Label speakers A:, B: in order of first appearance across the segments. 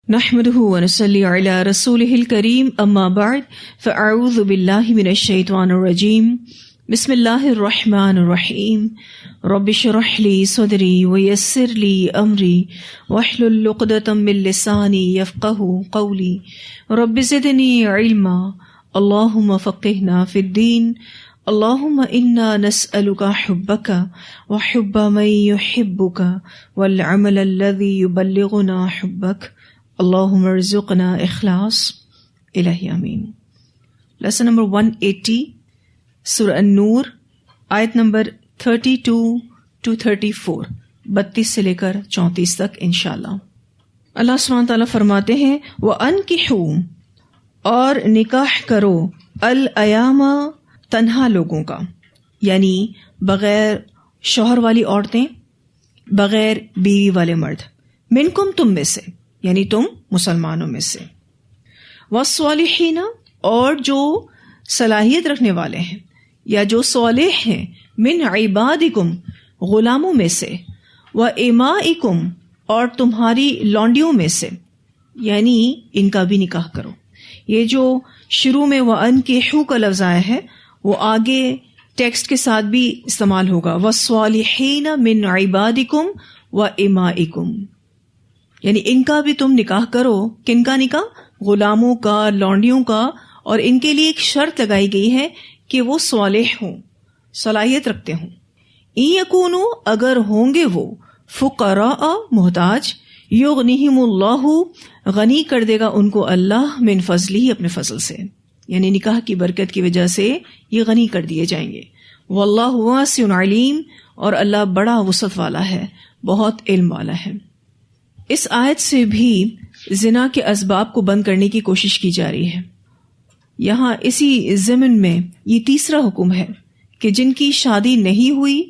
A: نحمده ونصلي على رسوله الكريم اما بعد فاعوذ بالله من الشيطان الرجيم بسم الله الرحمن الرحيم رب اشرح لي صدري ويسر لي امري واحلل عقدة من لساني يفقهوا قولي رب زدني علما اللهم فقهنا في الدين اللهم انا نسألك حبك وحب من يحبك والعمل الذي يبلغنا حبك اللہم ارزقنا اخلاص الہی آمین۔ لیسن نمبر 180 سورہ النور آیت نمبر 32 to 34 32 سے لے کر 34 تک انشاءاللہ۔ اللہ سبحانہ تعالیٰ فرماتے ہیں وَأَنْكِحُوا اور نکاح کرو الایام تنہا لوگوں کا، یعنی بغیر شوہر والی عورتیں، بغیر بیوی والے مرد، منکم تم میں سے، یعنی تم مسلمانوں میں سے، والصالحین اور جو صلاحیت رکھنے والے ہیں یا جو صالح ہیں، من عبادکم غلاموں میں سے، وامائکم اور تمہاری لونڈیوں میں سے، یعنی ان کا بھی نکاح کرو۔ یہ جو شروع میں وَأَنْكِحُوا کا لفظ آیا ہے وہ آگے ٹیکسٹ کے ساتھ بھی استعمال ہوگا، والصالحین من عبادکم وامائکم، یعنی ان کا بھی تم نکاح کرو۔ کن کا نکاح؟ غلاموں کا، لونڈیوں کا، اور ان کے لیے ایک شرط لگائی گئی ہے کہ وہ صالح ہوں، صلاحیت رکھتے ہوں۔ ان یکونوا اگر ہوں گے وہ فقراء محتاج، یغنیہم اللہ غنی کر دے گا ان کو اللہ من فضلہ اپنے فضل سے، یعنی نکاح کی برکت کی وجہ سے یہ غنی کر دیے جائیں گے۔ واللہ واسع علیم اور اللہ بڑا وسعت والا ہے، بہت علم والا ہے۔ اس آیت سے بھی زنا کے اسباب کو بند کرنے کی کوشش کی جا رہی ہے۔ یہاں اسی ضمن میں یہ تیسرا حکم ہے کہ جن کی شادی نہیں ہوئی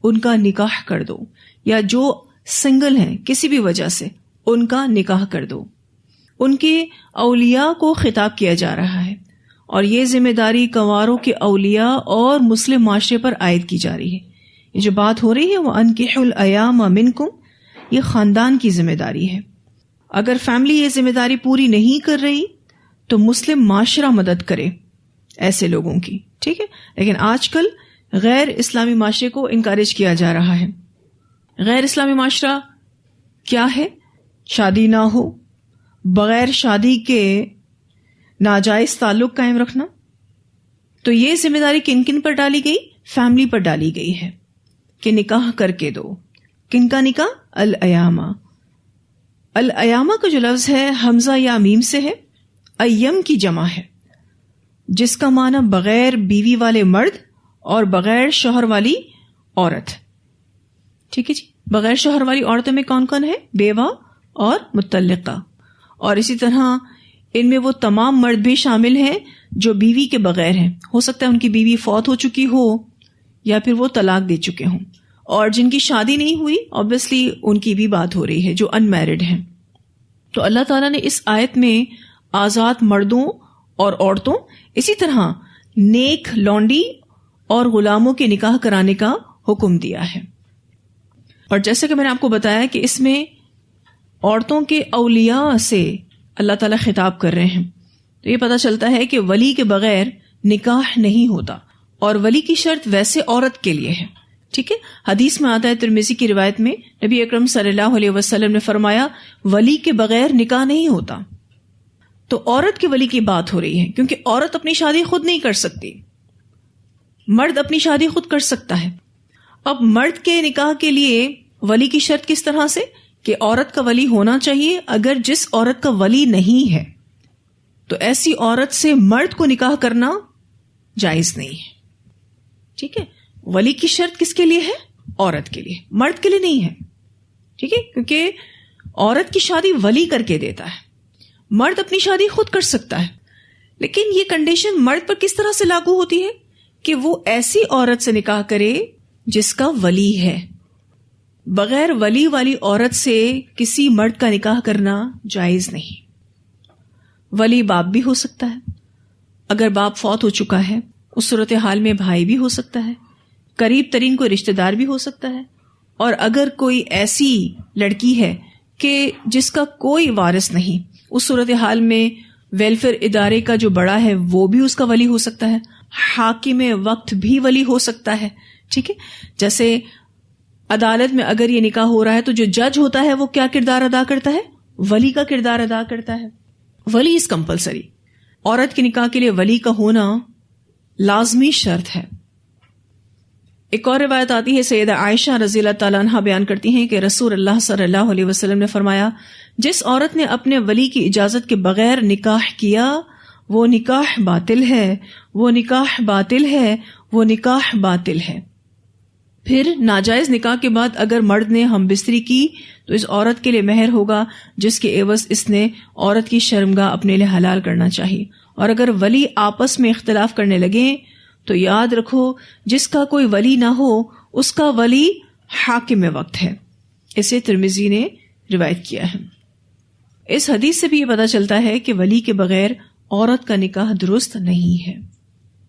A: ان کا نکاح کر دو، یا جو سنگل ہیں کسی بھی وجہ سے ان کا نکاح کر دو۔ ان کے اولیاء کو خطاب کیا جا رہا ہے، اور یہ ذمہ داری کنواروں کے اولیاء اور مسلم معاشرے پر عائد کی جا رہی ہے۔ یہ جو بات ہو رہی ہے وَأَنْكِحُوا الْأَيَامَ مِنْكُمْ، یہ خاندان کی ذمہ داری ہے۔ اگر فیملی یہ ذمہ داری پوری نہیں کر رہی تو مسلم معاشرہ مدد کرے ایسے لوگوں کی، ٹھیک ہے۔ لیکن آج کل غیر اسلامی معاشرے کو انکریج کیا جا رہا ہے۔ غیر اسلامی معاشرہ کیا ہے؟ شادی نہ ہو، بغیر شادی کے ناجائز تعلق قائم رکھنا۔ تو یہ ذمہ داری کن کن پر ڈالی گئی؟ فیملی پر ڈالی گئی ہے کہ نکاح کر کے دو۔ کن کا نکاح؟ الایامہ۔ الایامہ کا جو لفظ ہے حمزہ یا میم سے ہے، ایم کی جمع ہے، جس کا معنی بغیر بیوی والے مرد اور بغیر شوہر والی عورت، ٹھیک ہے جی۔ بغیر شوہر والی عورتوں میں کون کون ہے؟ بیوہ اور مطلقہ، اور اسی طرح ان میں وہ تمام مرد بھی شامل ہیں جو بیوی کے بغیر ہیں، ہو سکتا ہے ان کی بیوی فوت ہو چکی ہو یا پھر وہ طلاق دے چکے ہوں، اور جن کی شادی نہیں ہوئی obviously ان کی بھی بات ہو رہی ہے جو ان میرڈ ہیں۔ تو اللہ تعالیٰ نے اس آیت میں آزاد مردوں اور عورتوں، اسی طرح نیک لونڈی اور غلاموں کے نکاح کرانے کا حکم دیا ہے۔ اور جیسے کہ میں نے آپ کو بتایا کہ اس میں عورتوں کے اولیاء سے اللہ تعالیٰ خطاب کر رہے ہیں، تو یہ پتہ چلتا ہے کہ ولی کے بغیر نکاح نہیں ہوتا، اور ولی کی شرط ویسے عورت کے لیے ہے، ٹھیک ہے۔ حدیث میں آتا ہے، ترمذی کی روایت میں نبی اکرم صلی اللہ علیہ وسلم نے فرمایا ولی کے بغیر نکاح نہیں ہوتا۔ تو عورت کے ولی کی بات ہو رہی ہے، کیونکہ عورت اپنی شادی خود نہیں کر سکتی، مرد اپنی شادی خود کر سکتا ہے۔ اب مرد کے نکاح کے لیے ولی کی شرط کس طرح سے کہ عورت کا ولی ہونا چاہیے، اگر جس عورت کا ولی نہیں ہے تو ایسی عورت سے مرد کو نکاح کرنا جائز نہیں ہے، ٹھیک ہے۔ ولی کی شرط کس کے لیے ہے؟ عورت کے لیے، مرد کے لیے نہیں ہے، ٹھیک ہے، کیونکہ عورت کی شادی ولی کر کے دیتا ہے، مرد اپنی شادی خود کر سکتا ہے۔ لیکن یہ کنڈیشن مرد پر کس طرح سے لاگو ہوتی ہے کہ وہ ایسی عورت سے نکاح کرے جس کا ولی ہے۔ بغیر ولی والی عورت سے کسی مرد کا نکاح کرنا جائز نہیں۔ ولی باپ بھی ہو سکتا ہے، اگر باپ فوت ہو چکا ہے اس صورتحال میں بھائی بھی ہو سکتا ہے، قریب ترین کوئی رشتہ دار بھی ہو سکتا ہے، اور اگر کوئی ایسی لڑکی ہے کہ جس کا کوئی وارث نہیں، اس صورتحال میں ویلفیئر ادارے کا جو بڑا ہے وہ بھی اس کا ولی ہو سکتا ہے، حاکم وقت بھی ولی ہو سکتا ہے. ٹھیک ہے، جیسے عدالت میں اگر یہ نکاح ہو رہا ہے تو جو جج ہوتا ہے وہ کیا کردار ادا کرتا ہے؟ ولی کا کردار ادا کرتا ہے. ولی از کمپلسری. عورت کے نکاح کے لیے ولی کا ہونا لازمی شرط ہے. ایک اور روایت آتی ہے، سیدہ عائشہ رضی اللہ تعالیٰ عنہ بیان کرتی ہیں کہ رسول اللہ صلی اللہ علیہ وسلم نے فرمایا، جس عورت نے اپنے ولی کی اجازت کے بغیر نکاح کیا وہ نکاح باطل ہے، وہ نکاح باطل ہے، وہ نکاح باطل ہے. پھر ناجائز نکاح کے بعد اگر مرد نے ہم بستری کی تو اس عورت کے لیے مہر ہوگا جس کے عوض اس نے عورت کی شرمگاہ اپنے لیے حلال کرنا چاہیے. اور اگر ولی آپس میں اختلاف کرنے لگیں تو یاد رکھو جس کا کوئی ولی نہ ہو اس کا ولی حاکم وقت ہے. اسے ترمذی نے روایت کیا ہے. اس حدیث سے بھی یہ پتہ چلتا ہے کہ ولی کے بغیر عورت کا نکاح درست نہیں ہے.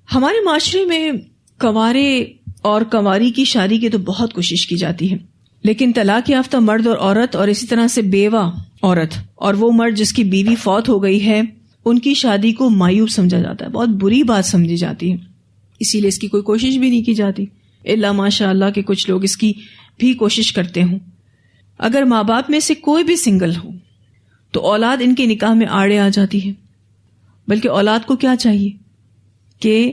A: ہمارے معاشرے میں کنوارے اور کنواری کی شادی کی تو بہت کوشش کی جاتی ہے، لیکن طلاق یافتہ مرد اور عورت اور اسی طرح سے بیوہ عورت اور وہ مرد جس کی بیوی فوت ہو گئی ہے ان کی شادی کو معیوب سمجھا جاتا ہے، بہت بری بات سمجھی جاتی ہے. اسی لیے اس کی کوئی کوشش بھی نہیں کی جاتی، الا ماشاء اللہ کہ کچھ لوگ اس کی بھی کوشش کرتے ہوں. اگر ماں باپ میں سے کوئی بھی سنگل ہو تو اولاد ان کے نکاح میں آڑے آ جاتی ہے. بلکہ اولاد کو کیا چاہیے کہ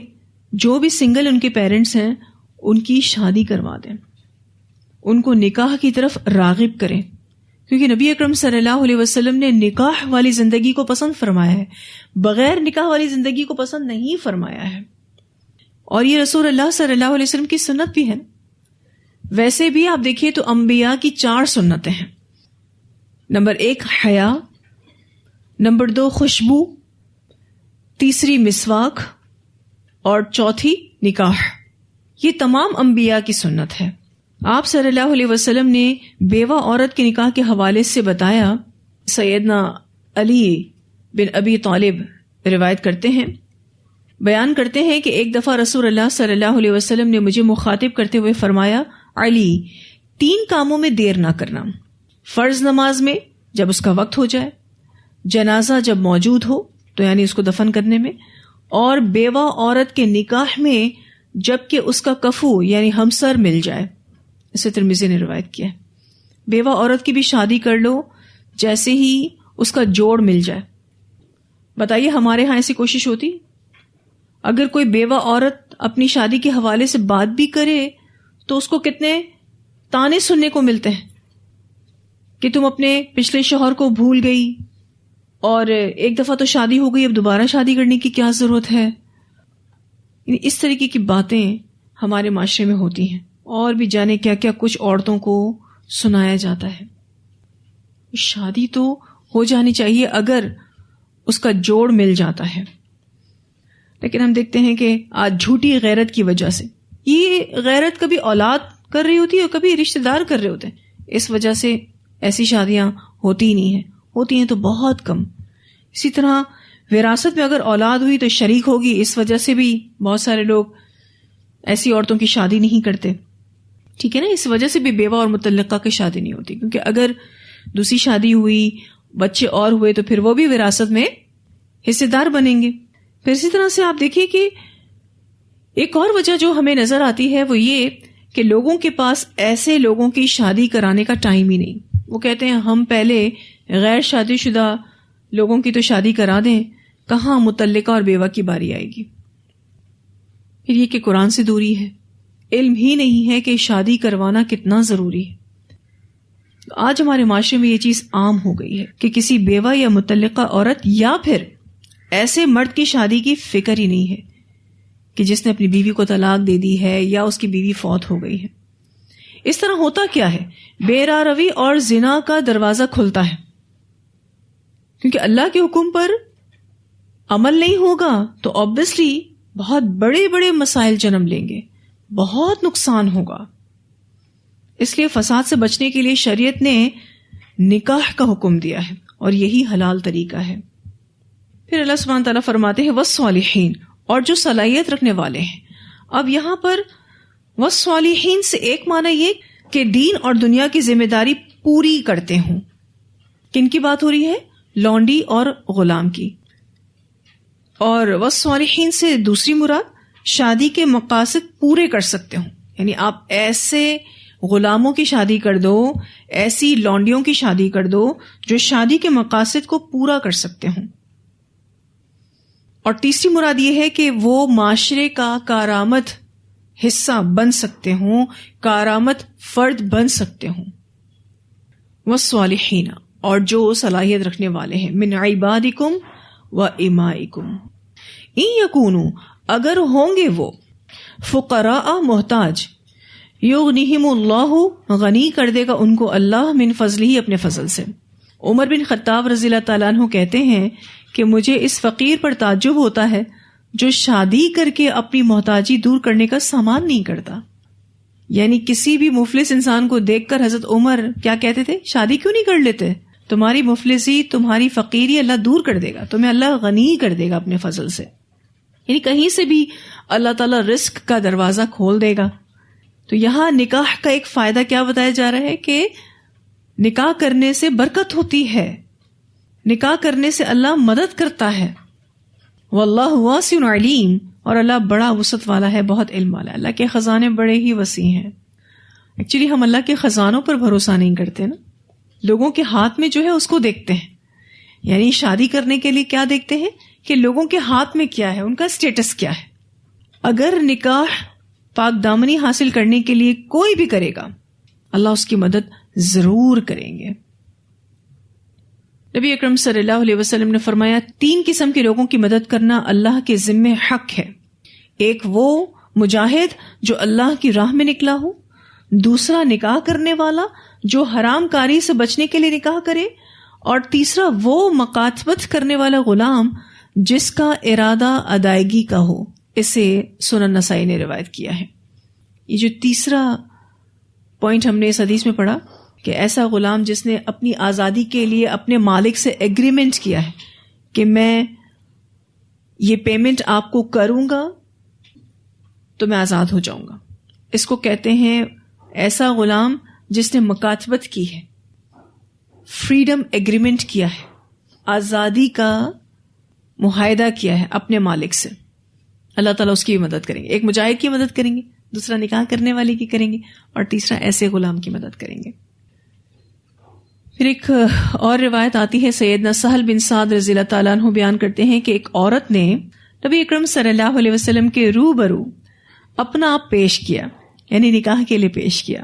A: جو بھی سنگل ان کے پیرنٹس ہیں ان کی شادی کروا دیں، ان کو نکاح کی طرف راغب کریں، کیونکہ نبی اکرم صلی اللہ علیہ وسلم نے نکاح والی زندگی کو پسند فرمایا ہے، بغیر نکاح والی زندگی کو پسند نہیں فرمایا ہے. اور یہ رسول اللہ صلی اللہ علیہ وسلم کی سنت بھی ہے. ویسے بھی آپ دیکھیے تو انبیاء کی 4 سنتیں ہیں. نمبر 1 حیا، نمبر 2 خوشبو، تیسری مسواک اور چوتھی نکاح. یہ تمام انبیاء کی سنت ہے. آپ صلی اللہ علیہ وسلم نے بیوہ عورت کے نکاح کے حوالے سے بتایا. سیدنا علی بن ابی طالب روایت کرتے ہیں، بیان کرتے ہیں کہ ایک دفعہ رسول اللہ صلی اللہ علیہ وسلم نے مجھے مخاطب کرتے ہوئے فرمایا، علی 3 کاموں میں دیر نہ کرنا، فرض نماز میں جب اس کا وقت ہو جائے، جنازہ جب موجود ہو تو یعنی اس کو دفن کرنے میں، اور بیوہ عورت کے نکاح میں جبکہ اس کا کفو یعنی ہمسر مل جائے. اسے ترمذی نے روایت کیا ہے. بیوہ عورت کی بھی شادی کر لو جیسے ہی اس کا جوڑ مل جائے. بتائیے ہمارے ہاں ایسی کوشش ہوتی؟ اگر کوئی بیوہ عورت اپنی شادی کے حوالے سے بات بھی کرے تو اس کو کتنے تانے سننے کو ملتے ہیں کہ تم اپنے پچھلے شوہر کو بھول گئی، اور ایک دفعہ تو شادی ہو گئی، اب دوبارہ شادی کرنے کی کیا ضرورت ہے. اس طریقے کی باتیں ہمارے معاشرے میں ہوتی ہیں، اور بھی جانے کیا کیا کچھ عورتوں کو سنایا جاتا ہے. شادی تو ہو جانی چاہیے اگر اس کا جوڑ مل جاتا ہے، لیکن ہم دیکھتے ہیں کہ آج جھوٹی غیرت کی وجہ سے، یہ غیرت کبھی اولاد کر رہی ہوتی ہے اور کبھی رشتہ دار کر رہے ہوتے ہیں، اس وجہ سے ایسی شادیاں ہوتی ہی نہیں ہیں، ہوتی ہیں تو بہت کم. اسی طرح وراثت میں اگر اولاد ہوئی تو شریک ہوگی، اس وجہ سے بھی بہت سارے لوگ ایسی عورتوں کی شادی نہیں کرتے. ٹھیک ہے نا، اس وجہ سے بھی بیوہ اور مطلقہ کی شادی نہیں ہوتی، کیونکہ اگر دوسری شادی ہوئی، بچے اور ہوئے تو پھر وہ بھی وراثت میں حصے دار بنیں گے. پھر اسی طرح سے آپ دیکھیے کہ ایک اور وجہ جو ہمیں نظر آتی ہے وہ یہ کہ لوگوں کے پاس ایسے لوگوں کی شادی کرانے کا ٹائم ہی نہیں. وہ کہتے ہیں ہم پہلے غیر شادی شدہ لوگوں کی تو شادی کرا دیں، کہاں مطلقہ اور بیوہ کی باری آئے گی. پھر یہ کہ قرآن سے دوری ہے، علم ہی نہیں ہے کہ شادی کروانا کتنا ضروری ہے. آج ہمارے معاشرے میں یہ چیز عام ہو گئی ہے کہ کسی بیوہ یا مطلقہ عورت یا پھر ایسے مرد کی شادی کی فکر ہی نہیں ہے کہ جس نے اپنی بیوی کو طلاق دے دی ہے یا اس کی بیوی فوت ہو گئی ہے. اس طرح ہوتا کیا ہے، بے راہ روی اور زنا کا دروازہ کھلتا ہے، کیونکہ اللہ کے حکم پر عمل نہیں ہوگا تو obviously بہت بڑے بڑے مسائل جنم لیں گے، بہت نقصان ہوگا. اس لیے فساد سے بچنے کے لیے شریعت نے نکاح کا حکم دیا ہے اور یہی حلال طریقہ ہے. پھر اللہ سبحانہ تعالیٰ فرماتے ہیں والصالحین، اور جو صلاحیت رکھنے والے ہیں. اب یہاں پر والصالحین سے ایک معنی یہ کہ دین اور دنیا کی ذمہ داری پوری کرتے ہوں، کن کی بات ہو رہی ہے؟ لونڈی اور غلام کی. اور والصالحین سے دوسری مراد شادی کے مقاصد پورے کر سکتے ہوں، یعنی آپ ایسے غلاموں کی شادی کر دو، ایسی لونڈیوں کی شادی کر دو جو شادی کے مقاصد کو پورا کر سکتے ہوں. اور تیسری مراد یہ ہے کہ وہ معاشرے کا کارآمد حصہ بن سکتے ہوں، کارآمد فرد بن سکتے ہوں. والصالحین، اور جو صلاحیت رکھنے والے ہیں، من عبادکم و امائکم، ان یکونوا، اگر ہوں گے وہ، فقراء محتاج، یغنیہم اللہ، غنی کر دے گا ان کو اللہ، من فضلہ، اپنے فضل سے. عمر بن خطاب رضی اللہ تعالیٰ عنہ کہتے ہیں کہ مجھے اس فقیر پر تعجب ہوتا ہے جو شادی کر کے اپنی محتاجی دور کرنے کا سامان نہیں کرتا. یعنی کسی بھی مفلس انسان کو دیکھ کر حضرت عمر کیا کہتے تھے؟ شادی کیوں نہیں کر لیتے؟ تمہاری مفلسی، تمہاری فقیری اللہ دور کر دے گا، تمہیں اللہ غنی کر دے گا اپنے فضل سے. یعنی کہیں سے بھی اللہ تعالیٰ رزق کا دروازہ کھول دے گا. تو یہاں نکاح کا ایک فائدہ کیا بتایا جا رہا ہے کہ نکاح کرنے سے برکت ہوتی ہے، نکاح کرنے سے اللہ مدد کرتا ہے. واللہ واسع علیم، اور اللہ بڑا وسعت والا ہے، بہت علم والا ہے. اللہ کے خزانے بڑے ہی وسیع ہیں. ایکچولی ہم اللہ کے خزانوں پر بھروسہ نہیں کرتے نا، لوگوں کے ہاتھ میں جو ہے اس کو دیکھتے ہیں. یعنی شادی کرنے کے لیے کیا دیکھتے ہیں کہ لوگوں کے ہاتھ میں کیا ہے، ان کا سٹیٹس کیا ہے. اگر نکاح پاک دامنی حاصل کرنے کے لیے کوئی بھی کرے گا، اللہ اس کی مدد ضرور کریں گے. نبی اکرم صلی اللہ علیہ وسلم نے فرمایا 3 قسم کے لوگوں کی مدد کرنا اللہ کے ذمہ حق ہے. ایک وہ مجاہد جو اللہ کی راہ میں نکلا ہو، دوسرا نکاح کرنے والا جو حرام کاری سے بچنے کے لیے نکاح کرے، اور تیسرا وہ مکاتبت کرنے والا غلام جس کا ارادہ ادائیگی کا ہو. اسے سنن نسائی نے روایت کیا ہے. یہ جو تیسرا پوائنٹ ہم نے اس حدیث میں پڑھا کہ ایسا غلام جس نے اپنی آزادی کے لیے اپنے مالک سے ایگریمنٹ کیا ہے کہ میں یہ پیمنٹ آپ کو کروں گا تو میں آزاد ہو جاؤں گا، اس کو کہتے ہیں ایسا غلام جس نے مکاتبت کی ہے، فریڈم ایگریمنٹ کیا ہے، آزادی کا معاہدہ کیا ہے اپنے مالک سے. اللہ تعالیٰ اس کی بھی مدد کریں گے. ایک مجاہد کی مدد کریں گے، دوسرا نکاح کرنے والے کی کریں گے، اور تیسرا ایسے غلام کی مدد کریں گے. پھر ایک اور روایت آتی ہے، سیدنا سہل بن سعد رضی اللہ تعالیٰ عنہ بیان کرتے ہیں کہ ایک عورت نے نبی اکرم صلی اللہ علیہ وسلم کے روبرو اپنا آپ پیش کیا، یعنی نکاح کے لیے پیش کیا،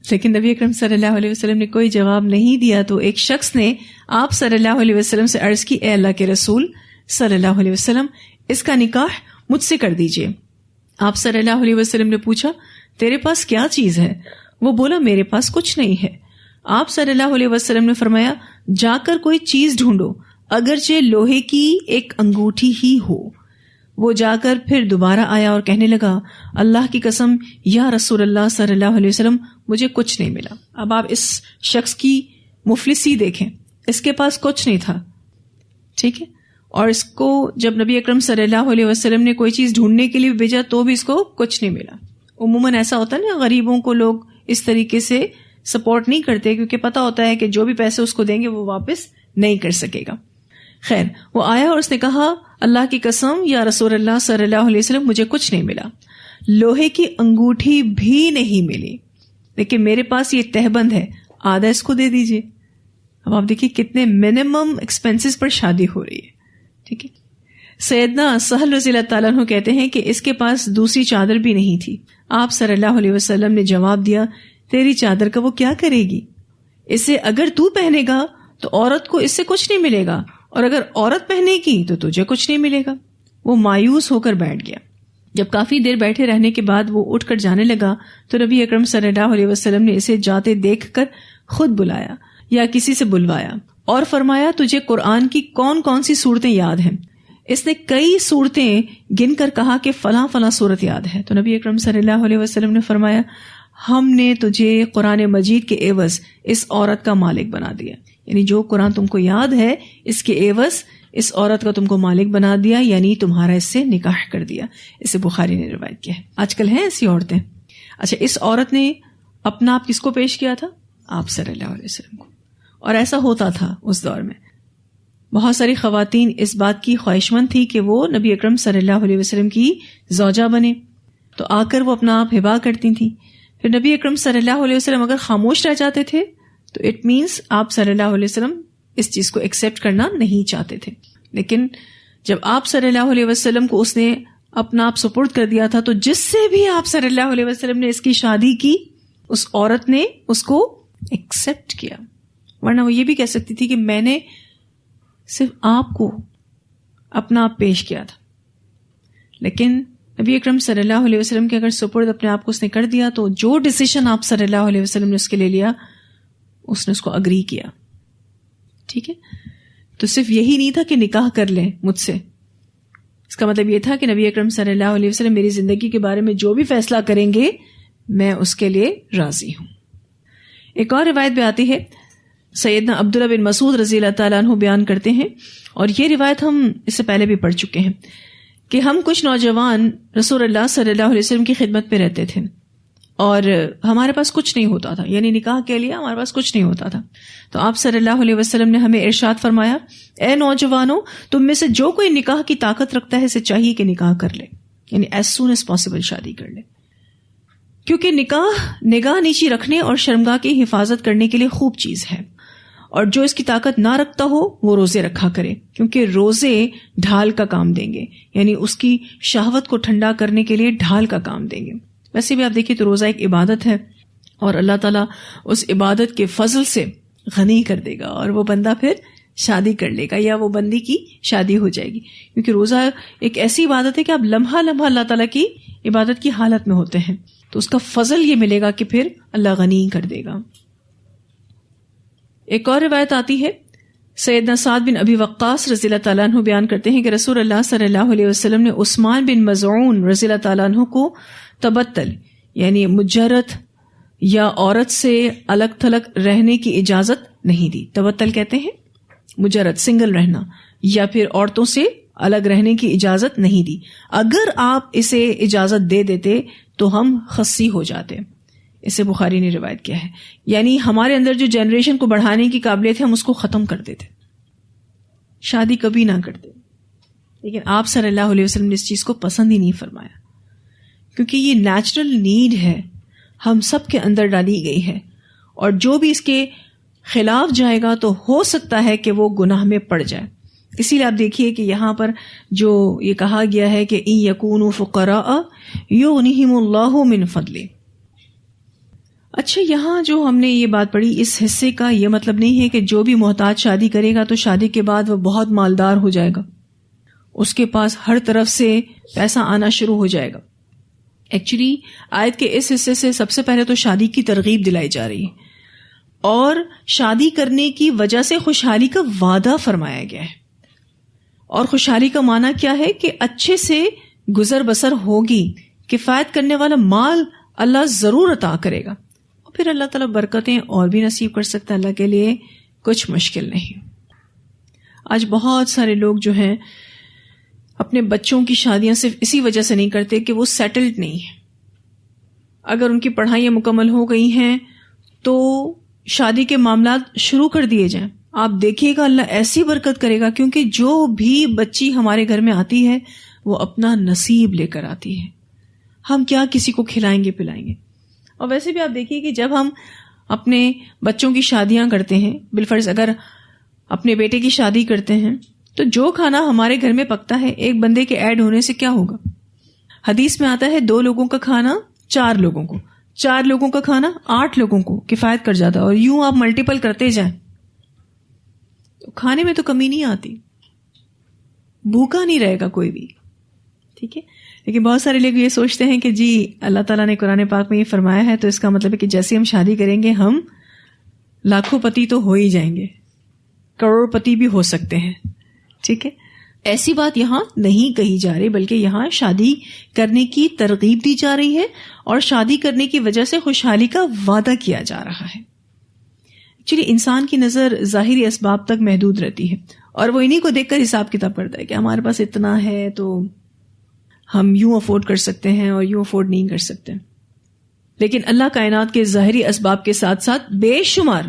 A: لیکن نبی اکرم صلی اللہ علیہ وسلم نے کوئی جواب نہیں دیا. تو ایک شخص نے آپ صلی اللہ علیہ وسلم سے عرض کی، اے اللہ کے رسول صلی اللہ علیہ وسلم، اس کا نکاح مجھ سے کر دیجئے. آپ صلی اللہ علیہ وسلم نے پوچھا، تیرے پاس کیا چیز ہے؟ وہ بولا، میرے پاس کچھ نہیں ہے. آپ صلی اللہ علیہ وسلم نے فرمایا، جا کر کوئی چیز ڈھونڈو، اگرچہ لوہے کی ایک انگوٹھی ہی ہو. وہ جا کر پھر دوبارہ آیا اور کہنے لگا، اللہ کی قسم یا رسول اللہ صلی اللہ علیہ وسلم، مجھے کچھ نہیں ملا. اب آپ اس شخص کی مفلسی دیکھیں، اس کے پاس کچھ نہیں تھا، ٹھیک ہے، اور اس کو جب نبی اکرم صلی اللہ علیہ وسلم نے کوئی چیز ڈھونڈنے کے لیے بھیجا تو بھی اس کو کچھ نہیں ملا. عموماً ایسا ہوتا ہے نا، غریبوں کو لوگ اس طریقے سے سپورٹ نہیں کرتے کیونکہ پتا ہوتا ہے کہ جو بھی پیسے اس کو دیں گے وہ واپس نہیں کر سکے گا. خیر، وہ آیا اور اس نے کہا، اللہ کی قسم یا رسول اللہ صلی اللہ علیہ وسلم، مجھے کچھ نہیں ملا، لوہے کی انگوٹھی بھی نہیں ملی، لیکن میرے پاس یہ تہبند ہے، آدھا اس کو دے دیجئے. اب آپ دیکھیے کتنے منیمم ایکسپینسز پر شادی ہو رہی ہے، ٹھیک ہے. سیدنا سہل رضی اللہ تعالیٰ عنہ کہتے ہیں کہ اس کے پاس دوسری چادر بھی نہیں تھی. آپ صلی اللہ علیہ وسلم نے جواب دیا، تیری چادر کا وہ کیا کرے گی؟ اسے اگر تو پہنے گا تو عورت کو اس سے کچھ نہیں ملے گا، اور اگر عورت پہنے گی تو تجھے کچھ نہیں ملے گا. وہ مایوس ہو کر بیٹھ گیا. جب کافی دیر بیٹھے رہنے کے بعد وہ اٹھ کر جانے لگا تو نبی اکرم صلی اللہ علیہ وسلم نے اسے جاتے دیکھ کر خود بلایا یا کسی سے بلوایا اور فرمایا، تجھے قرآن کی کون کون سی صورتیں یاد ہیں؟ اس نے کئی صورتیں گن کر کہا کہ فلاں فلاں صورت یاد ہے. تو نبی اکرم صلی اللہ علیہ وسلم نے فرمایا، ہم نے تجھے قرآن مجید کے عوض اس عورت کا مالک بنا دیا. یعنی جو قرآن تم کو یاد ہے اس کے عوض اس عورت کا تم کو مالک بنا دیا، یعنی تمہارا اس سے نکاح کر دیا. اسے بخاری نے روایت کیا ہے. آج کل ہیں ایسی عورتیں. اچھا، اس عورت نے اپنا آپ کس کو پیش کیا تھا؟ آپ صلی اللہ علیہ وسلم کو. اور ایسا ہوتا تھا اس دور میں. بہت ساری خواتین اس بات کی خواہشمند تھی کہ وہ نبی اکرم صلی اللہ علیہ وسلم کی زوجہ بنے، تو آ کر وہ اپنا آپ ہبا کرتی تھیں. پھر نبی اکرم صلی اللہ علیہ وسلم اگر خاموش رہ جاتے تھے تو اٹ مینس آپ صلی اللہ علیہ وسلم اس چیز کو ایکسیپٹ کرنا نہیں چاہتے تھے. لیکن جب آپ صلی اللہ علیہ وسلم کو اس نے اپنا آپ سپرد کر دیا تھا، تو جس سے بھی آپ صلی اللہ علیہ وسلم نے اس کی شادی کی، اس عورت نے اس کو ایکسیپٹ کیا. ورنہ وہ یہ بھی کہہ سکتی تھی کہ میں نے صرف آپ کو اپنا آپ پیش کیا تھا. لیکن نبی اکرم صلی اللہ علیہ وسلم کے اگر سپرد اپنے آپ کو اس نے کر دیا تو جو ڈیسیشن آپ صلی اللہ علیہ وسلم نے اس کے لے لیا اس نے اس کو اگری کیا. ٹھیک ہے، تو صرف یہی نہیں تھا کہ نکاح کر لیں مجھ سے، اس کا مطلب یہ تھا کہ نبی اکرم صلی اللہ علیہ وسلم میری زندگی کے بارے میں جو بھی فیصلہ کریں گے میں اس کے لیے راضی ہوں. ایک اور روایت بھی آتی ہے، سیدنا عبداللہ بن مسعود رضی اللہ تعالیٰ عنہ بیان کرتے ہیں، اور یہ روایت ہم اس سے پہلے بھی پڑھ چکے ہیں، کہ ہم کچھ نوجوان رسول اللہ صلی اللہ علیہ وسلم کی خدمت میں رہتے تھے اور ہمارے پاس کچھ نہیں ہوتا تھا، یعنی نکاح کے لیے ہمارے پاس کچھ نہیں ہوتا تھا. تو آپ صلی اللہ علیہ وسلم نے ہمیں ارشاد فرمایا، اے نوجوانوں، تم میں سے جو کوئی نکاح کی طاقت رکھتا ہے اسے چاہیے کہ نکاح کر لے، یعنی ایز سون ایز پاسبل شادی کر لے، کیونکہ نکاح نگاہ نیچی رکھنے اور شرمگاہ کی حفاظت کرنے کے لیے خوب چیز ہے. اور جو اس کی طاقت نہ رکھتا ہو وہ روزے رکھا کرے، کیونکہ روزے ڈھال کا کام دیں گے، یعنی اس کی شہوت کو ٹھنڈا کرنے کے لیے ڈھال کا کام دیں گے. ویسے بھی آپ دیکھیں تو روزہ ایک عبادت ہے، اور اللہ تعالیٰ اس عبادت کے فضل سے غنی کر دے گا، اور وہ بندہ پھر شادی کر لے گا یا وہ بندی کی شادی ہو جائے گی. کیونکہ روزہ ایک ایسی عبادت ہے کہ آپ لمحہ لمحہ اللہ تعالیٰ کی عبادت کی حالت میں ہوتے ہیں، تو اس کا فضل یہ ملے گا کہ پھر اللہ غنی کر دے گا. ایک اور روایت آتی ہے، سیدنا سعد بن ابی وقاص رضی اللہ تعالیٰ عنہ بیان کرتے ہیں کہ رسول اللہ صلی اللہ علیہ وسلم نے عثمان بن مظعون رضی اللہ تعالیٰ عنہ کو تبتل، یعنی مجرد یا عورت سے الگ تھلگ رہنے کی اجازت نہیں دی. تبتل کہتے ہیں مجرد سنگل رہنا، یا پھر عورتوں سے الگ رہنے کی اجازت نہیں دی. اگر آپ اسے اجازت دے دیتے تو ہم خصی ہو جاتے. اسے بخاری نے روایت کیا ہے، یعنی ہمارے اندر جو جنریشن کو بڑھانے کی قابلیت ہے ہم اس کو ختم کر دیتے، شادی کبھی نہ کرتے. لیکن آپ صلی اللہ علیہ وسلم نے اس چیز کو پسند ہی نہیں فرمایا، کیونکہ یہ نیچرل نیڈ ہے، ہم سب کے اندر ڈالی گئی ہے، اور جو بھی اس کے خلاف جائے گا تو ہو سکتا ہے کہ وہ گناہ میں پڑ جائے. اسی لیے آپ دیکھیے کہ یہاں پر جو یہ کہا گیا ہے کہ ان یکونوا فقراء یغنیہم اللہ من فضلہ. اچھا، یہاں جو ہم نے یہ بات پڑھی، اس حصے کا یہ مطلب نہیں ہے کہ جو بھی محتاج شادی کرے گا تو شادی کے بعد وہ بہت مالدار ہو جائے گا، اس کے پاس ہر طرف سے پیسہ آنا شروع ہو جائے گا. ایکچولی آیت کے اس حصے سے سب سے پہلے تو شادی کی ترغیب دلائی جا رہی ہے، اور شادی کرنے کی وجہ سے خوشحالی کا وعدہ فرمایا گیا ہے. اور خوشحالی کا معنی کیا ہے کہ اچھے سے گزر بسر ہوگی، کفایت کرنے والا مال اللہ ضرور عطا کرے گا، اور پھر اللہ تعالیٰ برکتیں اور بھی نصیب کر سکتا ہے. اللہ کے لیے کچھ مشکل نہیں. آج بہت سارے لوگ جو ہیں اپنے بچوں کی شادیاں صرف اسی وجہ سے نہیں کرتے کہ وہ سیٹلڈ نہیں ہیں. اگر ان کی پڑھائیاں مکمل ہو گئی ہیں تو شادی کے معاملات شروع کر دیے جائیں. آپ دیکھیے گا اللہ ایسی برکت کرے گا، کیونکہ جو بھی بچی ہمارے گھر میں آتی ہے وہ اپنا نصیب لے کر آتی ہے. ہم کیا کسی کو کھلائیں گے پلائیں گے. اور ویسے بھی آپ دیکھیے کہ جب ہم اپنے بچوں کی شادیاں کرتے ہیں، بالفرض اگر اپنے بیٹے کی شادی کرتے ہیں، تو جو کھانا ہمارے گھر میں پکتا ہے ایک بندے کے ایڈ ہونے سے کیا ہوگا؟ حدیث میں آتا ہے 2 لوگوں کا کھانا 4 لوگوں کو، 4 لوگوں کا کھانا 8 لوگوں کو کفایت کر جاتا ہے. اور یوں آپ ملٹیپل کرتے جائیں تو کھانے میں تو کمی نہیں آتی، بھوکا نہیں رہے گا کوئی بھی. ٹھیک ہے، لیکن بہت سارے لوگ یہ سوچتے ہیں کہ جی اللہ تعالیٰ نے قرآن پاک میں یہ فرمایا ہے تو اس کا مطلب ہے کہ جیسے ہم شادی کریں گے ہم لاکھوں پتی تو ہو ہی جائیں گے، کروڑ پتی بھی ہو سکتے ہیں. ٹھیک ہے، ایسی بات یہاں نہیں کہی جا رہی، بلکہ یہاں شادی کرنے کی ترغیب دی جا رہی ہے اور شادی کرنے کی وجہ سے خوشحالی کا وعدہ کیا جا رہا ہے. ایکچولی انسان کی نظر ظاہری اسباب تک محدود رہتی ہے، اور وہ انہی کو دیکھ کر حساب کتاب کرتا ہے کہ ہمارے پاس اتنا ہے تو ہم یوں افورڈ کر سکتے ہیں اور یوں افورڈ نہیں کر سکتے. لیکن اللہ کائنات کے ظاہری اسباب کے ساتھ ساتھ بے شمار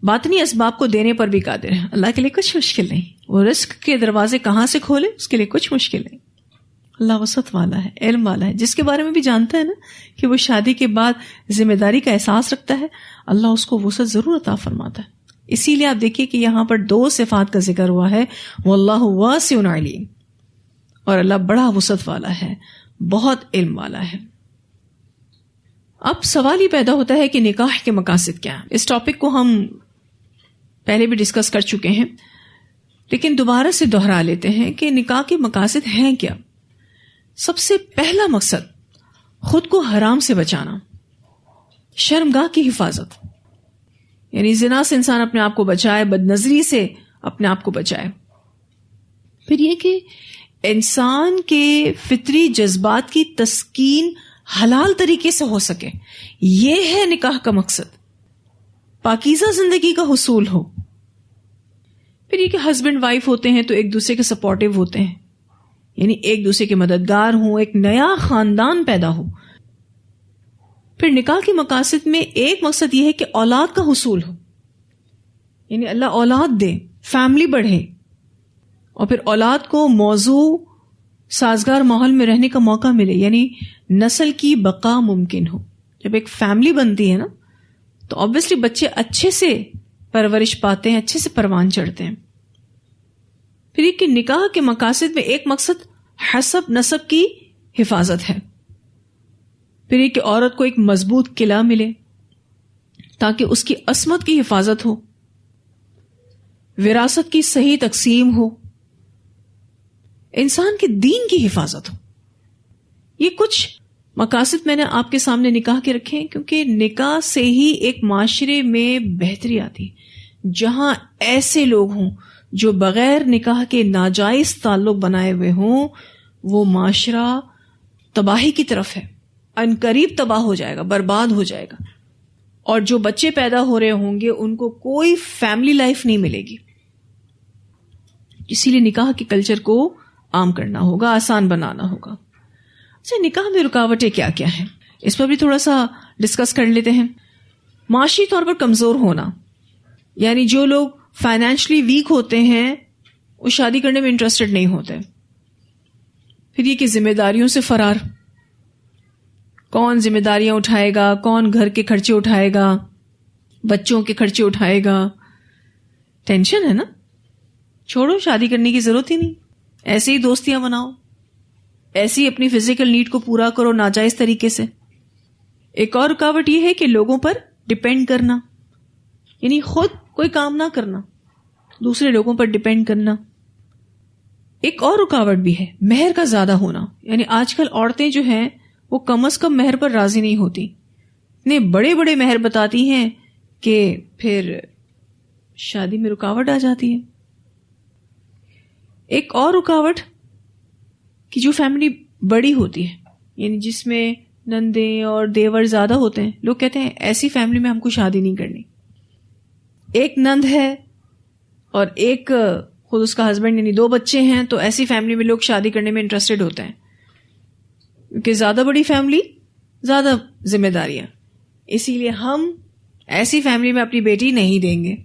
A: باطنی اسباب کو دینے پر بھی قادر ہے. اللہ کے لیے کچھ مشکل نہیں. وہ رزق کے دروازے کہاں سے کھولے اس کے لیے کچھ مشکل نہیں. اللہ وسعت والا ہے, علم والا ہے. جس کے بارے میں بھی جانتا ہے نا کہ وہ شادی کے بعد ذمہ داری کا احساس رکھتا ہے, اللہ اس کو وسعت ضرور عطا فرماتا ہے. اسی لیے آپ دیکھیے کہ یہاں پر 2 صفات کا ذکر ہوا ہے, واللہ واسع علیم, اور اللہ بڑا وسعت والا ہے, بہت علم والا ہے. اب سوال ہی پیدا ہوتا ہے کہ نکاح کے مقاصد کیا ہیں. اس ٹاپک کو ہم پہلے بھی ڈسکس کر چکے ہیں, لیکن دوبارہ سے دہرا لیتے ہیں کہ نکاح کے مقاصد ہیں کیا. سب سے پہلا مقصد خود کو حرام سے بچانا, شرمگاہ کی حفاظت, یعنی زنا سے انسان اپنے آپ کو بچائے, بد نظری سے اپنے آپ کو بچائے. پھر یہ کہ انسان کے فطری جذبات کی تسکین حلال طریقے سے ہو سکے, یہ ہے نکاح کا مقصد. پاکیزہ زندگی کا حصول ہو. پھر یہ کہ ہسبینڈ وائف ہوتے ہیں تو ایک دوسرے کے سپورٹیو ہوتے ہیں, یعنی ایک دوسرے کے مددگار ہوں, ایک نیا خاندان پیدا ہو. پھر نکاح کے مقاصد میں ایک مقصد یہ ہے کہ اولاد کا حصول ہو, یعنی اللہ اولاد دے, فیملی بڑھے, اور پھر اولاد کو موضوع سازگار ماحول میں رہنے کا موقع ملے, یعنی نسل کی بقا ممکن ہو. جب ایک فیملی بنتی ہے نا تو obviously بچے اچھے سے پرورش پاتے ہیں, اچھے سے پروان چڑھتے ہیں. پھر یہ کہ نکاح کے مقاصد میں ایک مقصد حسب نسب کی حفاظت ہے. پھر یہ کہ عورت کو ایک مضبوط قلعہ ملے تاکہ اس کی عصمت کی حفاظت ہو, وراثت کی صحیح تقسیم ہو, انسان کے دین کی حفاظت ہو. یہ کچھ مقاصد میں نے آپ کے سامنے نکاح کے رکھے ہیں, کیونکہ نکاح سے ہی ایک معاشرے میں بہتری آتی ہے. جہاں ایسے لوگ ہوں جو بغیر نکاح کے ناجائز تعلق بنائے ہوئے ہوں, وہ معاشرہ تباہی کی طرف ہے, عنقریب تباہ ہو جائے گا, برباد ہو جائے گا. اور جو بچے پیدا ہو رہے ہوں گے ان کو کوئی فیملی لائف نہیں ملے گی. اسی لیے نکاح کے کلچر کو عام کرنا ہوگا, آسان بنانا ہوگا. اچھا, نکاح میں رکاوٹیں کیا کیا ہیں, اس پر بھی تھوڑا سا ڈسکس کر لیتے ہیں. معاشی طور پر کمزور ہونا, یعنی جو لوگ فائنینشلی ویک ہوتے ہیں وہ شادی کرنے میں انٹرسٹڈ نہیں ہوتے. پھر یہ کہ ذمہ داریوں سے فرار, کون ذمہ داریاں اٹھائے گا, کون گھر کے خرچے اٹھائے گا, بچوں کے خرچے اٹھائے گا. ٹینشن ہے نا, چھوڑو, شادی کرنے کی ضرورت ہی نہیں, ایسے ہی دوستیاں بناؤ, ایسے ہی اپنی فزیکل نیڈ کو پورا کرو ناجائز طریقے سے. ایک اور رکاوٹ یہ ہے کہ لوگوں پر ڈپینڈ کرنا, یعنی خود کوئی کام نہ کرنا, دوسرے لوگوں پر ڈپینڈ کرنا. ایک اور رکاوٹ بھی ہے مہر کا زیادہ ہونا, یعنی آج کل عورتیں جو ہیں وہ کم از کم مہر پر راضی نہیں ہوتی, اتنے بڑے بڑے مہر بتاتی ہیں کہ پھر شادی میں رکاوٹ آ جاتی ہے. ایک اور رکاوٹ کہ جو فیملی بڑی ہوتی ہے, یعنی جس میں نندیں اور دیور زیادہ ہوتے ہیں, لوگ کہتے ہیں ایسی فیملی میں ہم کو شادی نہیں کرنی. ایک نند ہے اور ایک خود اس کا ہسبینڈ, یعنی 2 بچے ہیں, تو ایسی فیملی میں لوگ شادی کرنے میں انٹرسٹڈ ہوتے ہیں, کیونکہ زیادہ بڑی فیملی, زیادہ ذمہ داریاں. اسی لیے ہم ایسی فیملی میں اپنی بیٹی نہیں دیں گے,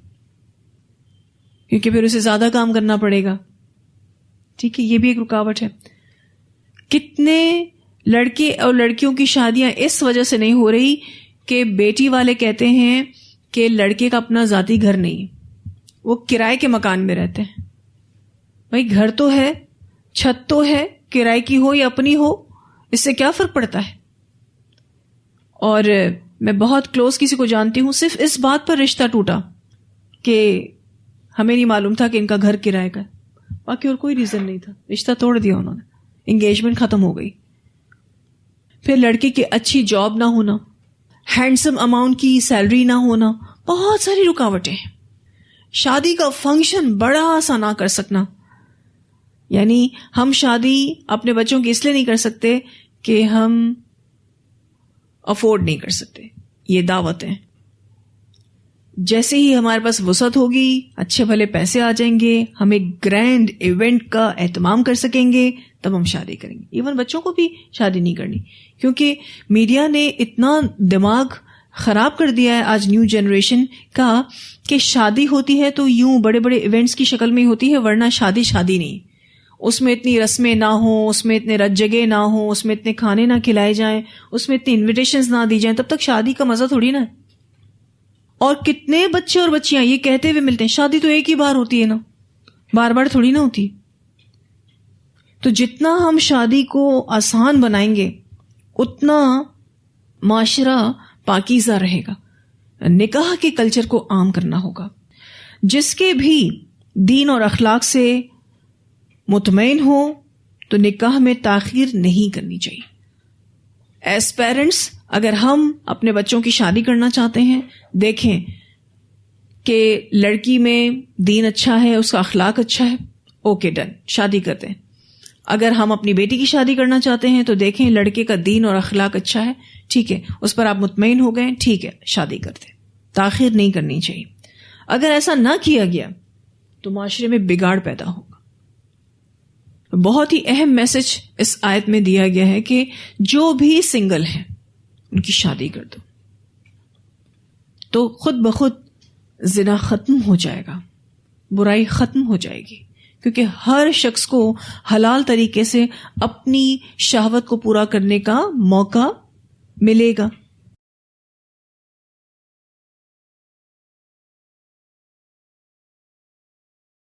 A: کیونکہ پھر اسے زیادہ کام کرنا پڑے گا. ٹھیک ہے, یہ بھی ایک رکاوٹ ہے. کتنے لڑکے اور لڑکیوں کی شادیاں اس وجہ سے نہیں ہو رہی کہ بیٹی والے کہتے ہیں کہ لڑکے کا اپنا ذاتی گھر نہیں, وہ کرائے کے مکان میں رہتے ہیں. بھائی گھر تو ہے, چھت تو ہے, کرائے کی ہو یا اپنی ہو, اس سے کیا فرق پڑتا ہے. اور میں بہت کلوز کسی کو جانتی ہوں, صرف اس بات پر رشتہ ٹوٹا کہ ہمیں نہیں معلوم تھا کہ ان کا گھر کرائے کا, باقی اور کوئی ریزن نہیں تھا, رشتہ توڑ دیا انہوں نے, انگیجمنٹ ختم ہو گئی. پھر لڑکے کی اچھی جاب نہ ہونا, ہینڈسم اماؤنٹ کی سیلری نہ ہونا, بہت ساری رکاوٹیں ہیں. شادی کا فنکشن بڑا سا نہ کر سکنا, یعنی ہم شادی اپنے بچوں کی اس لیے نہیں کر سکتے کہ ہم افورڈ نہیں کر سکتے, یہ دعوتیں. جیسے ہی ہمارے پاس وسعت ہوگی, اچھے بھلے پیسے آ جائیں گے, ہم ایک گرینڈ ایونٹ کا اہتمام کر سکیں گے, تب ہم شادی کریں گے. ایون بچوں کو بھی شادی نہیں کرنی, کیونکہ میڈیا نے اتنا دماغ خراب کر دیا ہے آج نیو جنریشن کا کہ شادی ہوتی ہے تو یوں بڑے بڑے ایونٹس کی شکل میں ہوتی ہے، ورنہ شادی نہیں. اس میں اتنی رسمیں نہ ہوں، اس میں اتنے رت جگہ نہ ہوں، اس میں اتنے کھانے نہ کھلائے جائیں، اس میں اتنی انویٹیشنز نہ دی جائیں، تب تک شادی کا مزہ تھوڑی نا. اور کتنے بچے اور بچیاں یہ کہتے ہوئے ملتے ہیں شادی تو ایک ہی بار ہوتی ہے نا، بار بار تھوڑی نہ ہوتی. تو جتنا ہم شادی کو آسان بنائیں گے اتنا معاشرہ پاکیزہ رہے گا. نکاح کے کلچر کو عام کرنا ہوگا. جس کے بھی دین اور اخلاق سے مطمئن ہو تو نکاح میں تاخیر نہیں کرنی چاہیے. ایز پیرنٹس اگر ہم اپنے بچوں کی شادی کرنا چاہتے ہیں، دیکھیں کہ لڑکی میں دین اچھا ہے، اس کا اخلاق اچھا ہے، اوکے ڈن، شادی کرتے ہیں. اگر ہم اپنی بیٹی کی شادی کرنا چاہتے ہیں تو دیکھیں لڑکے کا دین اور اخلاق اچھا ہے، ٹھیک ہے، اس پر آپ مطمئن ہو گئے، ٹھیک ہے، شادی کرتے ہیں. تاخیر نہیں کرنی چاہیے. اگر ایسا نہ کیا گیا تو معاشرے میں بگاڑ پیدا ہوگا. بہت ہی اہم میسج اس آیت میں دیا گیا ہے کہ جو بھی سنگل ہیں ان کی شادی کر دو، تو خود بخود زنا ختم ہو جائے گا، برائی ختم ہو جائے گی. کیونکہ ہر شخص کو حلال طریقے سے اپنی شہوت کو پورا کرنے کا موقع ملے گا.